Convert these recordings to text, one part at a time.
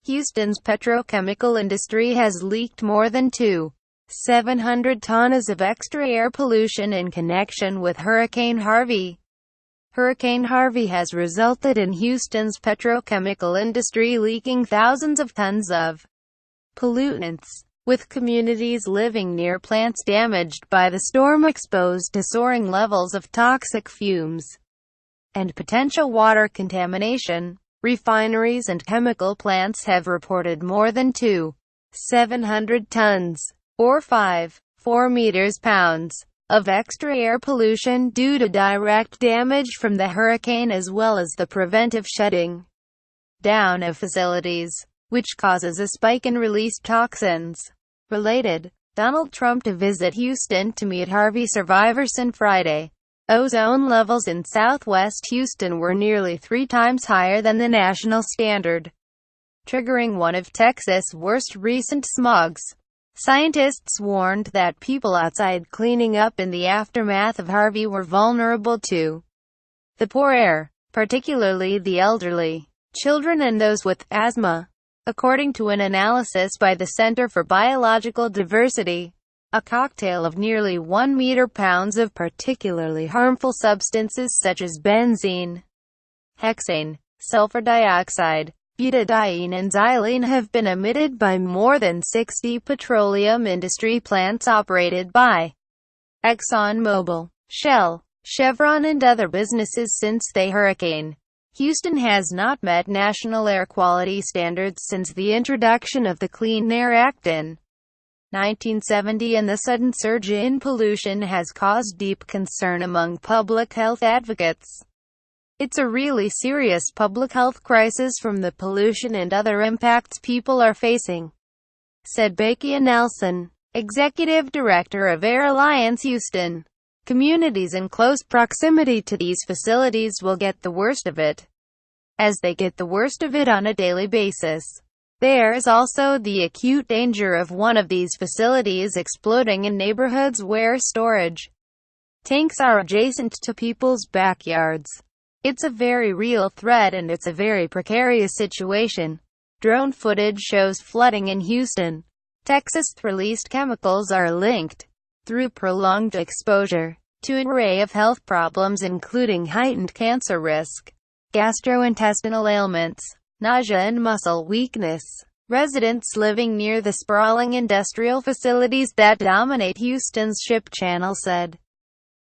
Houston's petrochemical industry has leaked more than 2,700 tons of extra air pollution in connection with Hurricane Harvey. Hurricane Harvey has resulted in Houston's petrochemical industry leaking thousands of tons of pollutants, with communities living near plants damaged by the storm exposed to soaring levels of toxic fumes and potential water contamination. Refineries and chemical plants have reported more than 2,700 tons, or 5.4 meters pounds, of extra air pollution due to direct damage from the hurricane as well as the preventive shutting down of facilities, which causes a spike in released toxins. Related, Donald Trump to visit Houston to meet Harvey survivors on Friday. Ozone levels in southwest Houston were nearly 3 times higher than the national standard, triggering one of Texas' worst recent smogs. Scientists warned that people outside cleaning up in the aftermath of Harvey were vulnerable to the poor air, particularly the elderly, children and those with asthma. According to an analysis by the Center for Biological Diversity, a cocktail of nearly 1 meter pounds of particularly harmful substances such as benzene, hexane, sulfur dioxide, butadiene and xylene have been emitted by more than 60 petroleum industry plants operated by ExxonMobil, Shell, Chevron and other businesses since the hurricane. Houston has not met national air quality standards since the introduction of the Clean Air Act in 1970, and the sudden surge in pollution has caused deep concern among public health advocates. It's a really serious public health crisis from the pollution and other impacts people are facing, said Bakia Nelson, executive director of Air Alliance Houston. Communities in close proximity to these facilities will get the worst of it, as they get the worst of it on a daily basis. There is also the acute danger of one of these facilities exploding in neighborhoods where storage tanks are adjacent to people's backyards. It's a very real threat and it's a very precarious situation. Drone footage shows flooding in Houston, Texas. Released chemicals are linked, through prolonged exposure, to an array of health problems including heightened cancer risk, gastrointestinal ailments, nausea and muscle weakness. Residents living near the sprawling industrial facilities that dominate Houston's Ship Channel said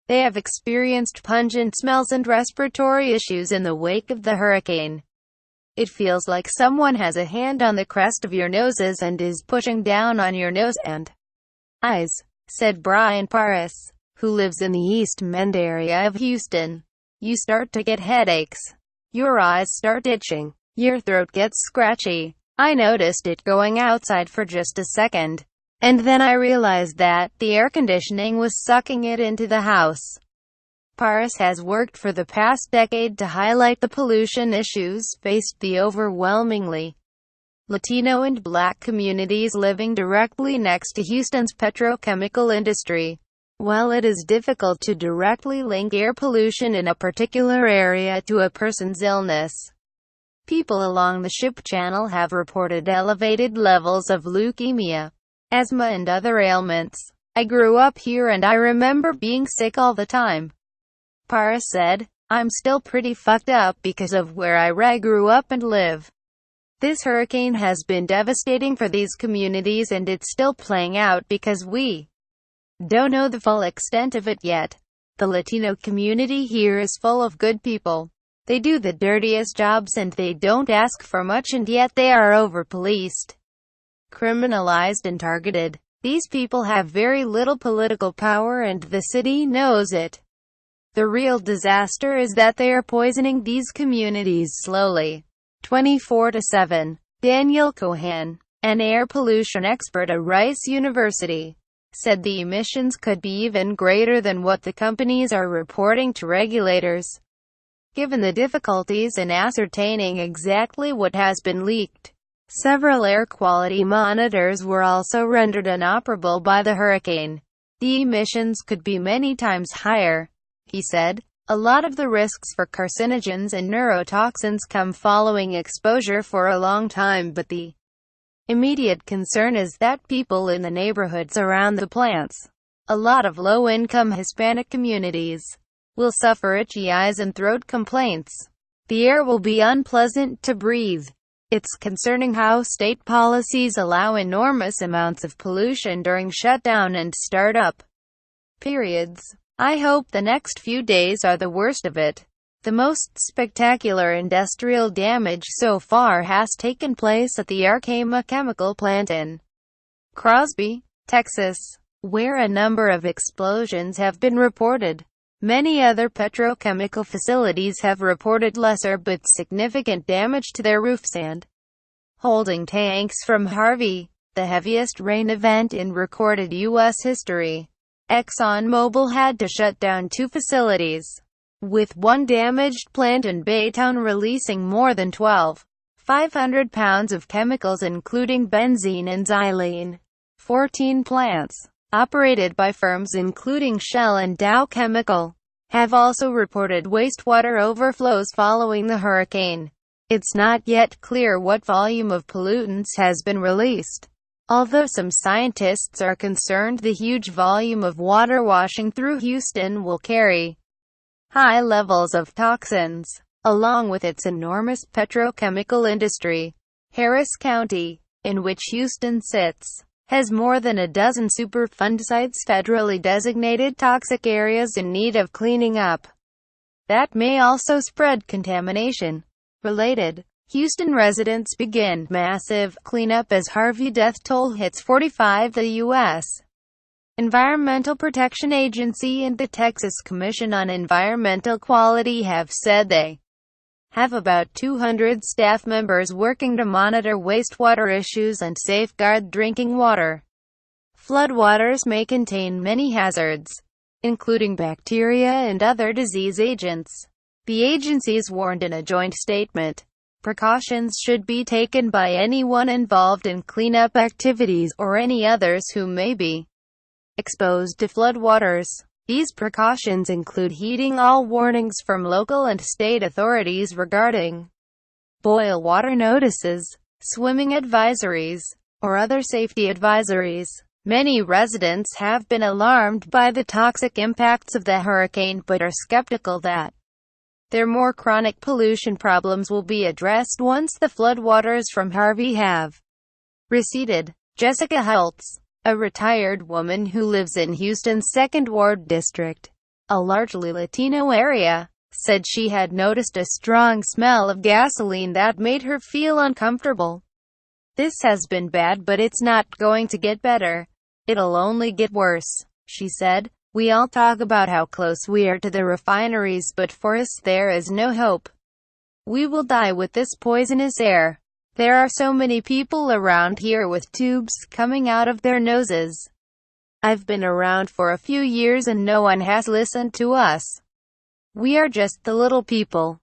they have experienced pungent smells and respiratory issues in the wake of the hurricane. It feels like someone has a hand on the crest of your noses and is pushing down on your nose and eyes, said Brian Paris, who lives in the East Mend area of Houston. You start to get headaches. Your eyes start itching. Your throat gets scratchy. I noticed it going outside for just a second, and then I realized that the air conditioning was sucking it into the house. Paris has worked for the past decade to highlight the pollution issues faced the overwhelmingly Latino and Black communities living directly next to Houston's petrochemical industry. While it is difficult to directly link air pollution in a particular area to a person's illness, people along the Ship Channel have reported elevated levels of leukemia, asthma and other ailments. I grew up here and I remember being sick all the time, Paris said. I'm still pretty fucked up because of where I grew up and live. This hurricane has been devastating for these communities and it's still playing out because we don't know the full extent of it yet. The Latino community here is full of good people. They do the dirtiest jobs and they don't ask for much, and yet they are over-policed, criminalized and targeted. These people have very little political power and the city knows it. The real disaster is that they are poisoning these communities slowly. 24/7. Daniel Cohan, an air pollution expert at Rice University, said the emissions could be even greater than what the companies are reporting to regulators, given the difficulties in ascertaining exactly what has been leaked. Several air quality monitors were also rendered inoperable by the hurricane. The emissions could be many times higher, he said. A lot of the risks for carcinogens and neurotoxins come following exposure for a long time, but the immediate concern is that people in the neighborhoods around the plants, a lot of low-income Hispanic communities, will suffer itchy eyes and throat complaints. The air will be unpleasant to breathe. It's concerning how state policies allow enormous amounts of pollution during shutdown and startup periods. I hope the next few days are the worst of it. The most spectacular industrial damage so far has taken place at the Hurricane chemical plant in Crosby, Texas, where a number of explosions have been reported. Many other petrochemical facilities have reported lesser but significant damage to their roofs and holding tanks from Harvey, the heaviest rain event in recorded U.S. history. ExxonMobil had to shut down 2 facilities, with one damaged plant in Baytown releasing more than 1,250 pounds of chemicals including benzene and xylene. 14 plants, operated by firms including Shell and Dow Chemical, have also reported wastewater overflows following the hurricane. It's not yet clear what volume of pollutants has been released, although some scientists are concerned the huge volume of water washing through Houston will carry high levels of toxins, along with its enormous petrochemical industry. Harris County, in which Houston sits, has more than a dozen Superfund sites, federally designated toxic areas in need of cleaning up. That may also spread contamination. Related, Houston residents begin massive cleanup as Harvey death toll hits 45. The U.S. Environmental Protection Agency and the Texas Commission on Environmental Quality have said they have about 200 staff members working to monitor wastewater issues and safeguard drinking water. Floodwaters may contain many hazards, including bacteria and other disease agents. The agencies warned in a joint statement. Precautions should be taken by anyone involved in cleanup activities or any others who may be exposed to floodwaters. These precautions include heeding all warnings from local and state authorities regarding boil water notices, swimming advisories, or other safety advisories. Many residents have been alarmed by the toxic impacts of the hurricane but are skeptical that their more chronic pollution problems will be addressed once the floodwaters from Harvey have receded. Jessica Hultz, a retired woman who lives in Houston's 2nd Ward District, a largely Latino area, said she had noticed a strong smell of gasoline that made her feel uncomfortable. "This has been bad, but it's not going to get better. It'll only get worse," she said. "We all talk about how close we are to the refineries, but for us there is no hope. We will die with this poisonous air. There are so many people around here with tubes coming out of their noses. I've been around for a few years and no one has listened to us. We are just the little people.